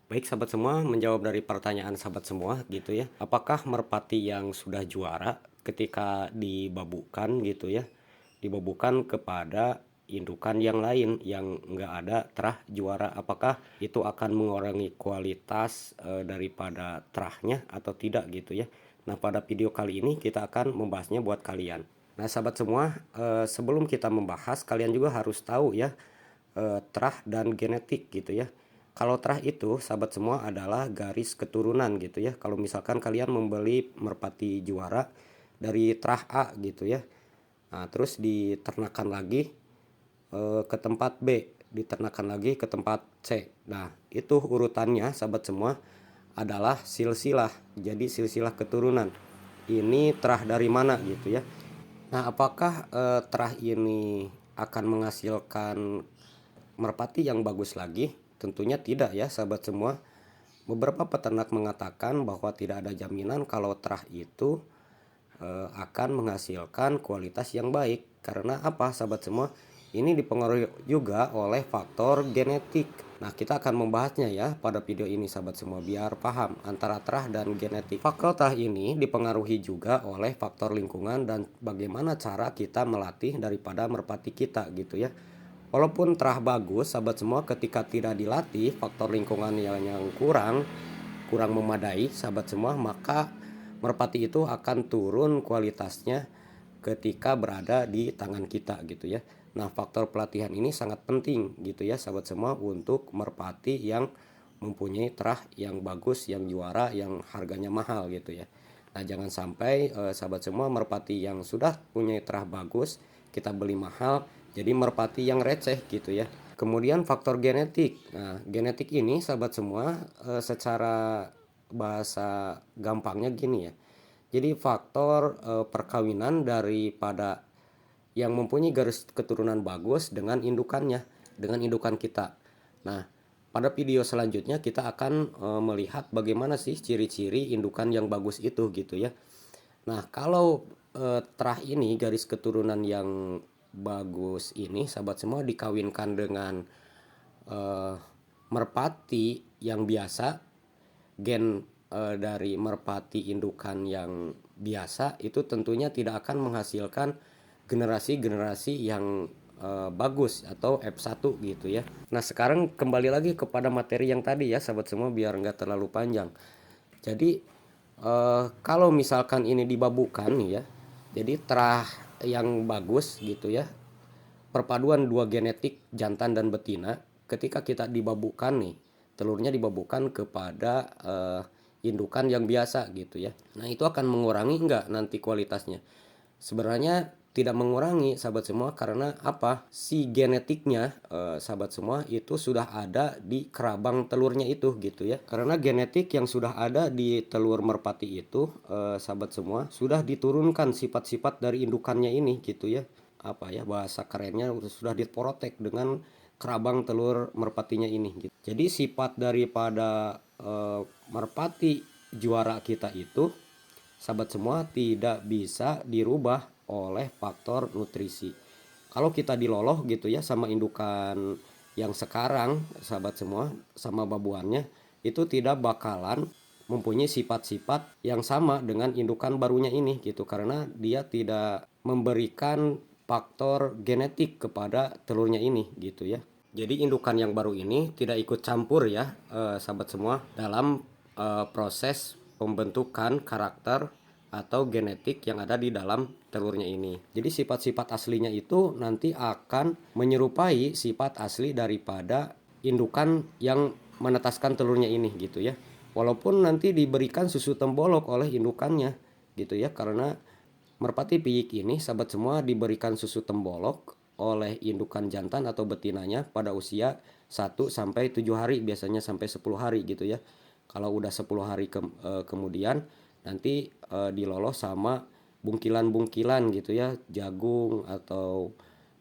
Baik sahabat semua, menjawab dari pertanyaan sahabat semua gitu ya. Apakah merpati yang sudah juara ketika dibabukan gitu ya, dibabukan kepada indukan yang lain yang nggak ada terah juara, apakah itu akan mengurangi kualitas daripada terahnya atau tidak gitu ya. Nah pada video kali ini kita akan membahasnya buat kalian. Nah sahabat semua, sebelum kita membahas kalian juga harus tahu ya terah dan genetik gitu ya. Kalau terah itu sahabat semua adalah garis keturunan gitu ya. Kalau misalkan kalian membeli merpati juara dari terah A gitu ya. Nah, terus diternakan lagi ke tempat B, diternakan lagi ke tempat C. Nah, itu urutannya sahabat semua adalah silsilah. Jadi silsilah keturunan. Ini terah dari mana gitu ya. Nah, apakah terah ini akan menghasilkan merpati yang bagus lagi? Tentunya tidak ya sahabat semua. Beberapa peternak mengatakan bahwa tidak ada jaminan kalau terah itu akan menghasilkan kualitas yang baik. Karena apa sahabat semua? Ini dipengaruhi juga oleh faktor genetik. Nah kita akan membahasnya ya pada video ini sahabat semua biar paham antara terah dan genetik. Faktor terah ini dipengaruhi juga oleh faktor lingkungan dan bagaimana cara kita melatih daripada merpati kita gitu ya. Walaupun terah bagus sahabat semua, ketika tidak dilatih faktor lingkungan yang kurang memadai sahabat semua, maka merpati itu akan turun kualitasnya ketika berada di tangan kita gitu ya. Nah faktor pelatihan ini sangat penting gitu ya sahabat semua untuk merpati yang mempunyai terah yang bagus, yang juara, yang harganya mahal gitu ya. Nah jangan sampai sahabat semua merpati yang sudah punya terah bagus kita beli mahal jadi merpati yang receh gitu ya. Kemudian faktor genetik. Nah, genetik ini sahabat semua secara bahasa gampangnya gini ya. Jadi faktor perkawinan daripada yang mempunyai garis keturunan bagus dengan indukannya, dengan indukan kita. Nah, pada video selanjutnya kita akan melihat bagaimana sih ciri-ciri indukan yang bagus itu gitu ya. Nah, kalau terah ini garis keturunan yang bagus ini sahabat semua dikawinkan dengan eh, merpati yang biasa, gen dari merpati indukan yang biasa itu tentunya tidak akan menghasilkan generasi-generasi yang bagus atau F1 gitu ya. Nah, sekarang kembali lagi kepada materi yang tadi ya sahabat semua biar nggak terlalu panjang. Jadi kalau misalkan ini dibabukan nih ya, jadi terah yang bagus gitu ya, perpaduan dua genetik jantan dan betina, ketika kita dibabukan nih, telurnya dibabukan kepada indukan yang biasa gitu ya. Nah itu akan mengurangi enggak nanti kualitasnya? Sebenarnya tidak mengurangi sahabat semua karena apa? Si genetiknya sahabat semua itu sudah ada di kerabang telurnya itu gitu ya. Karena genetik yang sudah ada di telur merpati itu sahabat semua sudah diturunkan sifat-sifat dari indukannya ini gitu ya. Apa ya bahasa kerennya sudah diprotek dengan kerabang telur merpatinya ini gitu. Jadi sifat daripada merpati juara kita itu sahabat semua tidak bisa dirubah oleh faktor nutrisi. Kalau kita diloloh gitu ya sama indukan yang sekarang sahabat semua sama babuannya itu tidak bakalan mempunyai sifat-sifat yang sama dengan indukan barunya ini gitu karena dia tidak memberikan faktor genetik kepada telurnya ini gitu ya. Jadi indukan yang baru ini tidak ikut campur ya sahabat semua dalam proses pembentukan karakter atau genetik yang ada di dalam telurnya ini. Jadi sifat-sifat aslinya itu nanti akan menyerupai sifat asli daripada indukan yang menetaskan telurnya ini gitu ya. Walaupun nanti diberikan susu tembolok oleh indukannya gitu ya karena merpati piyik ini sahabat semua diberikan susu tembolok oleh indukan jantan atau betinanya pada usia 1 sampai 7 hari, biasanya sampai 10 hari gitu ya. Kalau udah 10 hari kemudian nanti diloloh sama bungkilan-bungkilan gitu ya, jagung atau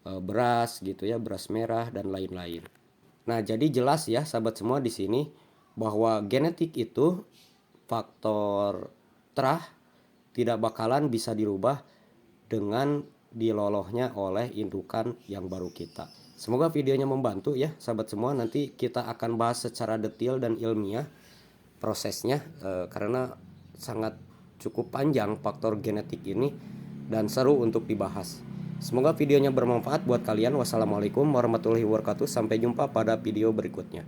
beras gitu ya, beras merah dan lain-lain. Nah, jadi jelas ya sahabat semua di sini bahwa genetik itu faktor terah tidak bakalan bisa dirubah dengan dilolohnya oleh indukan yang baru kita. Semoga videonya membantu ya sahabat semua. Nanti kita akan bahas secara detail dan ilmiah prosesnya, karena sangat cukup panjang faktor genetik ini dan seru untuk dibahas. Semoga videonya bermanfaat buat kalian. Wassalamualaikum warahmatullahi wabarakatuh. Sampai jumpa pada video berikutnya.